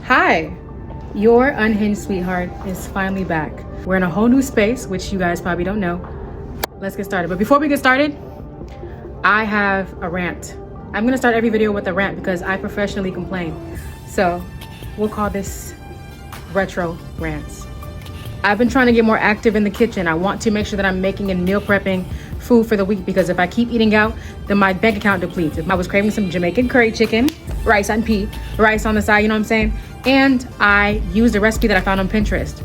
Hi, your unhinged sweetheart is finally back. We're in a whole new space, which you guys probably don't know. Let's get started. But before we get started, I have a rant. I'm gonna start every video with a rant because I professionally complain. So we'll call this retro rants. I've been trying to get more active in the kitchen. I want to make sure that I'm making and meal prepping food for the week, because if I keep eating out, then my bank account depletes. If I was craving some Jamaican curry chicken, rice and pea, rice on the side, you know what I'm saying? And I used a recipe that I found on Pinterest.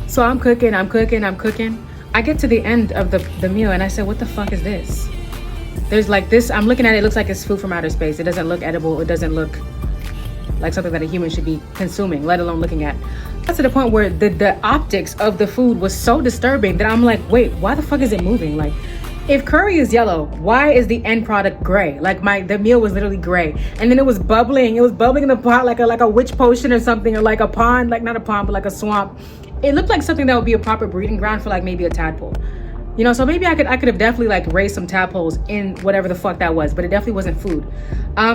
So I'm cooking. I get to the end of the meal and I said, what the fuck is this? There's like this, I'm looking at it, it looks like it's food from outer space. It doesn't look edible. It doesn't look like something that a human should be consuming, let alone looking at. That's to the point where the optics of the food was so disturbing that I'm like, wait, why the fuck is it moving? Like, if curry is yellow, why is the end product gray? Like the meal was literally gray, and then it was bubbling. It was bubbling in the pot like a witch potion or something, or like a pond, like not a pond, but like a swamp. It looked like something that would be a proper breeding ground for like maybe a tadpole. You know, so maybe I could have definitely like raised some tadpoles in whatever the fuck that was, but it definitely wasn't food.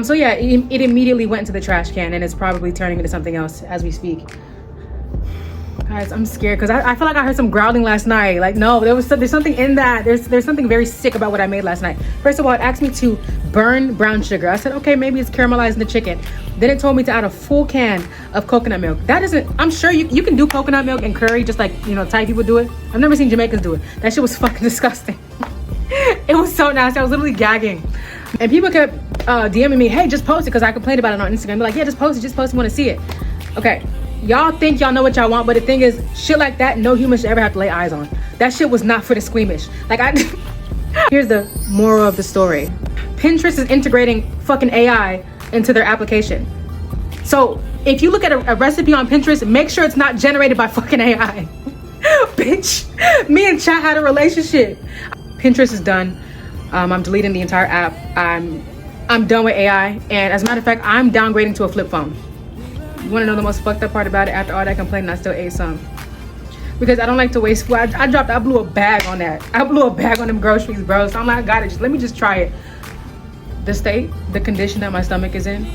So yeah, it immediately went into the trash can, and it's probably turning into something else as we speak. Guys, I'm scared because I feel like I heard some growling last night. Like, no, there's something in that. There's something very sick about what I made last night. First of all, it asked me to burn brown sugar. I said, okay, maybe it's caramelizing the chicken. Then it told me to add a full can of coconut milk. That isn't, I'm sure you can do coconut milk and curry just like, you know, Thai people do it. I've never seen Jamaicans do it. That shit was fucking disgusting. It was so nasty. I was literally gagging. And people kept DMing me, hey, just post it, because I complained about it on Instagram. They're like, yeah, just post it, want to see it. Okay. Y'all think y'all know what y'all want, but the thing is, shit like that, no human should ever have to lay eyes on. That shit was not for the squeamish. Like, here's the moral of the story. Pinterest is integrating fucking AI into their application. So if you look at a recipe on Pinterest, make sure it's not generated by fucking AI. Bitch, me and Chat had a relationship. Pinterest is done. I'm deleting the entire app. I'm done with AI. And as a matter of fact, I'm downgrading to a flip phone. You want to know the most fucked up part about it? After all that complaining, I still ate some, because I don't like to waste food. I blew a bag on that. I blew a bag on them groceries, bro. So I'm like, I got it. Let me just try it. The condition that my stomach is in,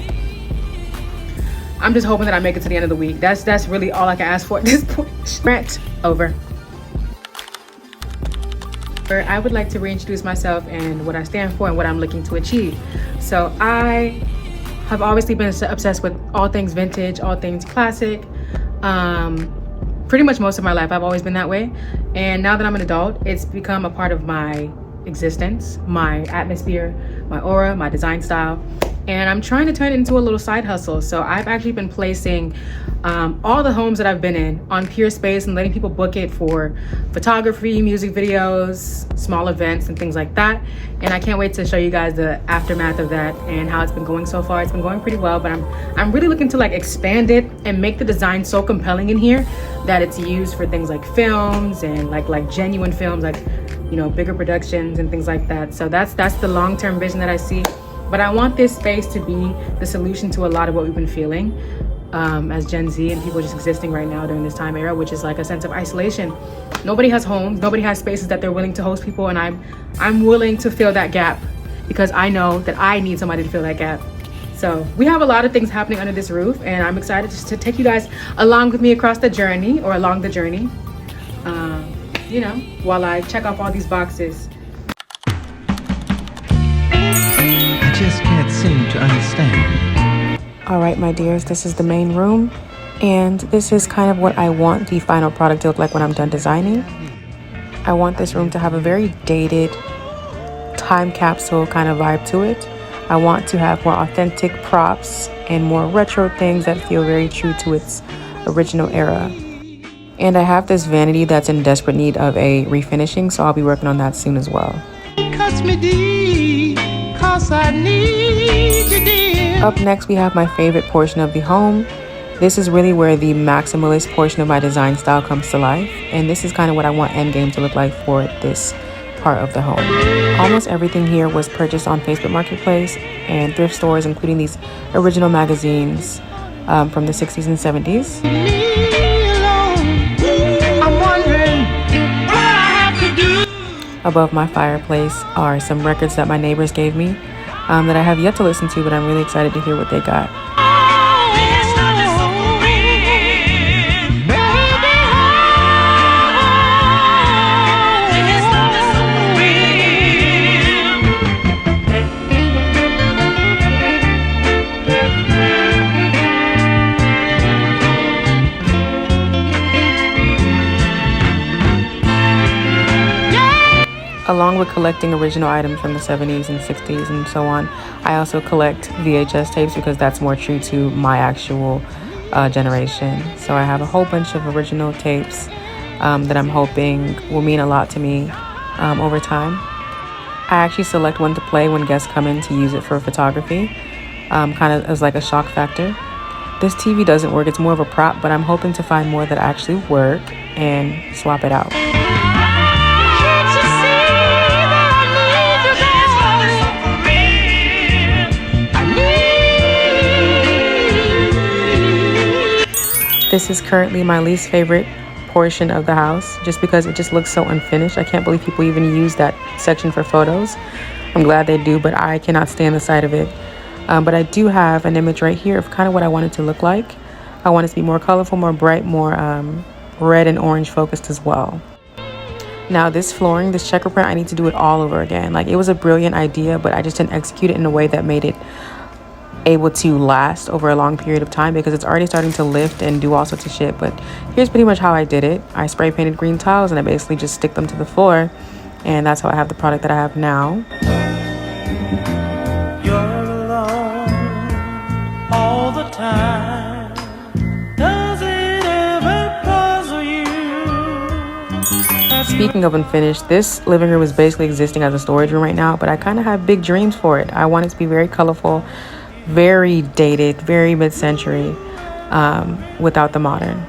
I'm just hoping that I make it to the end of the week. That's really all I can ask for at this point. Rant over. I would like to reintroduce myself and what I stand for and what I'm looking to achieve. So I've obviously been obsessed with all things vintage, all things classic. Pretty much most of my life, I've always been that way. And now that I'm an adult, it's become a part of my existence, my atmosphere, my aura, my design style. And I'm trying to turn it into a little side hustle. So I've actually been placing all the homes that I've been in on Peerspace and letting people book it for photography, music videos, small events and things like that. And I can't wait to show you guys the aftermath of that and how it's been going so far. It's been going pretty well, but I'm really looking to like expand it and make the design so compelling in here that it's used for things like films and like genuine films, like, you know, bigger productions and things like that. So that's the long-term vision that I see. But I want this space to be the solution to a lot of what we've been feeling as Gen Z and people just existing right now during this time era, which is like a sense of isolation. Nobody has homes, nobody has spaces that they're willing to host people, and I'm willing to fill that gap because I know that I need somebody to fill that gap. So we have a lot of things happening under this roof, and I'm excited just to take you guys along with me across the journey, or along the journey, you know, while I check off all these boxes. I just can't seem to understand. All right, my dears, this is the main room, and this is kind of what I want the final product to look like when I'm done designing. I want this room to have a very dated time capsule kind of vibe to it. I want to have more authentic props and more retro things that feel very true to its original era. And I have this vanity that's in desperate need of a refinishing, so I'll be working on that soon as well. Up next, we have my favorite portion of the home. This is really where the maximalist portion of my design style comes to life, and this is kind of what I want Endgame to look like for this part of the home. Almost everything here was purchased on Facebook Marketplace and thrift stores, including these original magazines, from the 60s and 70s. Above my fireplace are some records that my neighbors gave me that I have yet to listen to, but I'm really excited to hear what they got. Along with collecting original items from the 70s and 60s and so on, I also collect VHS tapes because that's more true to my actual generation. So I have a whole bunch of original tapes that I'm hoping will mean a lot to me over time. I actually select one to play when guests come in to use it for photography, kind of as like a shock factor. This TV doesn't work, it's more of a prop, but I'm hoping to find more that actually work and swap it out. This is currently my least favorite portion of the house just because it just looks so unfinished. I can't believe people even use that section for photos. I'm glad they do, but I cannot stand the sight of it. But I do have an image right here of kind of what I want it to look like. I want it to be more colorful, more bright, more red and orange focused as well. Now this flooring, this checker print, I need to do it all over again. Like, it was a brilliant idea, but I just didn't execute it in a way that made it able to last over a long period of time because it's already starting to lift and do all sorts of shit. But here's pretty much how I did it. I spray painted green tiles and I basically just stick them to the floor, and that's how I have the product that I have now. You're alone all the time. Does it ever puzzle you? Speaking of unfinished, this living room is basically existing as a storage room right now, but I kind of have big dreams for it. I want it to be very colorful, very dated, very mid-century, without the modern.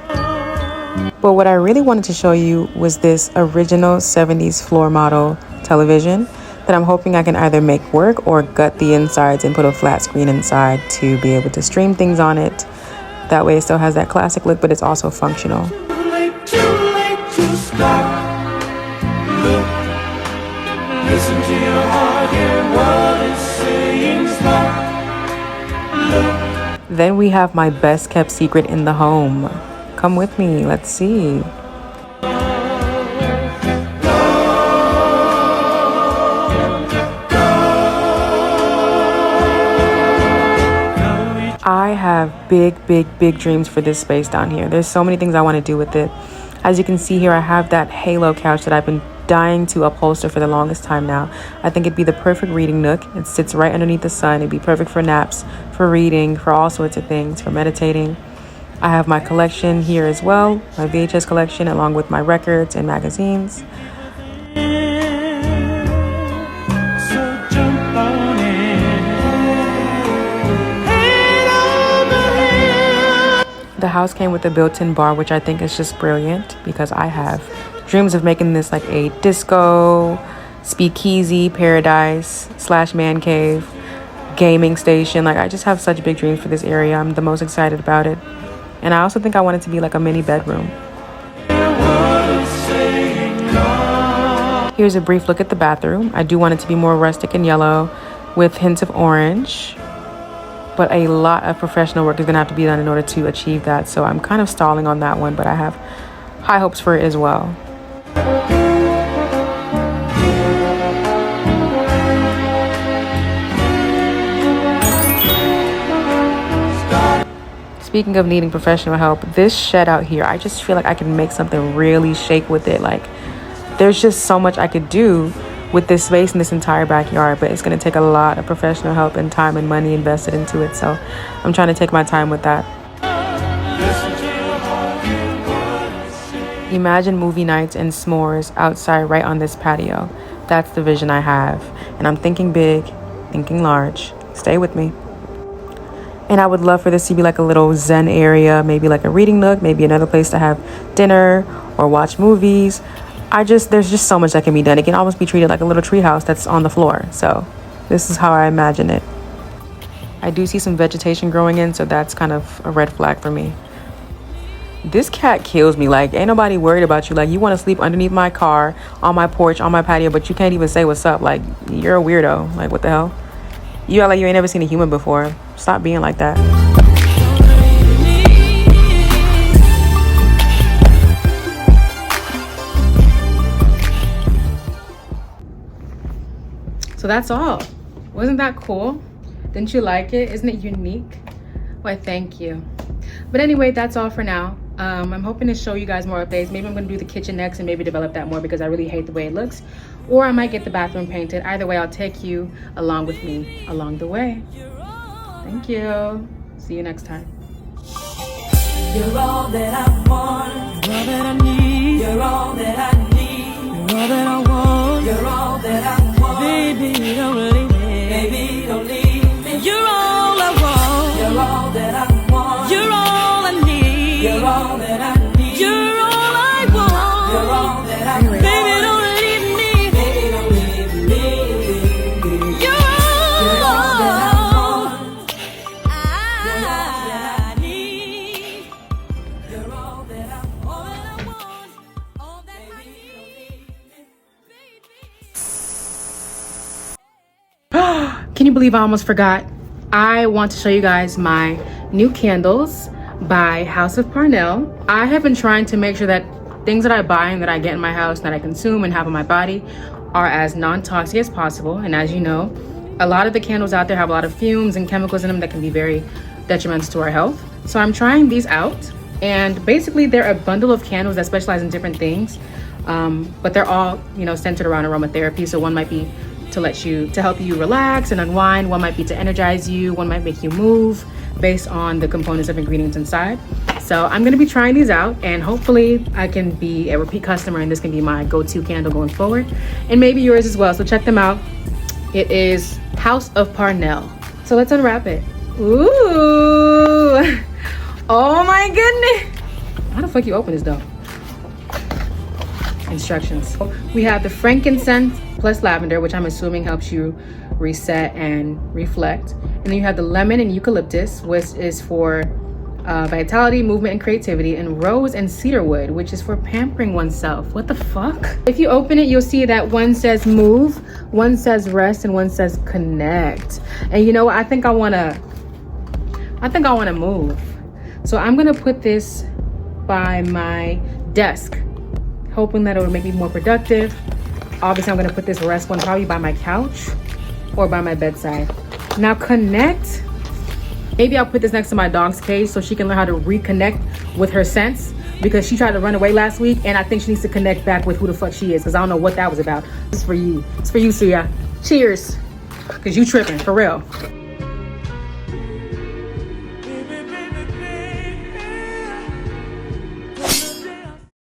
But what I really wanted to show you was this original 70s floor model television that I'm hoping I can either make work or gut the insides and put a flat screen inside to be able to stream things on it. That way it still has that classic look, but it's also functional. Too late to stop. Look, listen to your heart, hear what it's saying, stop. Then we have my best kept secret in the home. Come with me, let's see. I have big dreams for this space down here. There's so many things I want to do with it. As you can see here, I have that halo couch that I've been dying to upholster for the longest time now. I think it'd be the perfect reading nook. It sits right underneath the sun. It'd be perfect for naps, for reading, for all sorts of things, for meditating. I have my collection here as well, my VHS collection, along with my records and magazines. So jump on in. The house came with a built-in bar, which I think is just brilliant because I have dreams of making this like a disco, speakeasy, paradise / man cave, gaming station. Like, I just have such big dreams for this area. I'm the most excited about it. And I also think I want it to be like a mini bedroom. Here's a brief look at the bathroom. I do want it to be more rustic and yellow with hints of orange. But a lot of professional work is gonna have to be done in order to achieve that. So I'm kind of stalling on that one, but I have high hopes for it as well. Speaking of needing professional help, this shed out here, I just feel like I can make something really shake with it. Like, there's just so much I could do with this space in this entire backyard, but it's going to take a lot of professional help and time and money invested into it. So I'm trying to take my time with that. Imagine movie nights and s'mores outside right on this patio. That's the vision I have. And I'm thinking big, thinking large. Stay with me. And I would love for this to be like a little zen area, maybe like a reading nook, maybe another place to have dinner or watch movies. There's just so much that can be done. It can almost be treated like a little treehouse that's on the floor. So this is how I imagine it. I do see some vegetation growing in, so that's kind of a red flag for me. This cat kills me. Like, ain't nobody worried about you. Like, you want to sleep underneath my car, on my porch, on my patio, but you can't even say what's up. Like, you're a weirdo. Like, what the hell? You act like you ain't never seen a human before. Stop being like that. So that's all. Wasn't that cool? Didn't you like it? Isn't it unique? Why, thank you. But anyway, that's all for now. I'm hoping to show you guys more updates. Maybe I'm gonna do the kitchen next and maybe develop that more because I really hate the way it looks. Or I might get the bathroom painted. Either way, I'll take you along with me along the way. Thank you. See you next time. You're all that I want. You're all that I need. You're all that I need. You're all that I want. You're all that I want. Baby, don't leave me. Baby, don't leave me. You're all I want. You're all that I want. You're all I need. You're all that I need. You're all I want. You're all that I need. Baby, don't leave me. Baby, don't leave me. You're all that I want. I need. You're all that I want. All that I need. Can you believe I almost forgot? I want to show you guys my new candles by House of Parnell. I have been trying to make sure that things that I buy and that I get in my house, that I consume and have on my body, are as non-toxic as possible. And as you know, a lot of the candles out there have a lot of fumes and chemicals in them that can be very detrimental to our health. So I'm trying these out, and basically they're a bundle of candles that specialize in different things, but they're all, you know, centered around aromatherapy. So one might be to help you relax and unwind, one might be to energize you, one might make you move based on the components of ingredients inside. So I'm going to be trying these out, and hopefully I can be a repeat customer and this can be my go-to candle going forward, and maybe yours as well. So check them out. It is House of Parnell. So let's unwrap it. Ooh. Oh my goodness. How the fuck you open this though? Instructions. We have the frankincense plus lavender, which I'm assuming helps you reset and reflect. And then you have the lemon and eucalyptus, which is for vitality, movement, and creativity, and rose and cedarwood, which is for pampering oneself. What the fuck? If you open it, you'll see that one says move, one says rest, and one says connect. And you know what? I think I wanna move. So I'm gonna put this by my desk, hoping that it would make me more productive. Obviously, I'm gonna put this rest one probably by my couch or by my bedside. Now connect. Maybe I'll put this next to my dog's cage so she can learn how to reconnect with her sense, because she tried to run away last week and I think she needs to connect back with who the fuck she is, because I don't know what that was about. This is for you. It's for you, Suya. Cheers. Because you tripping, for real.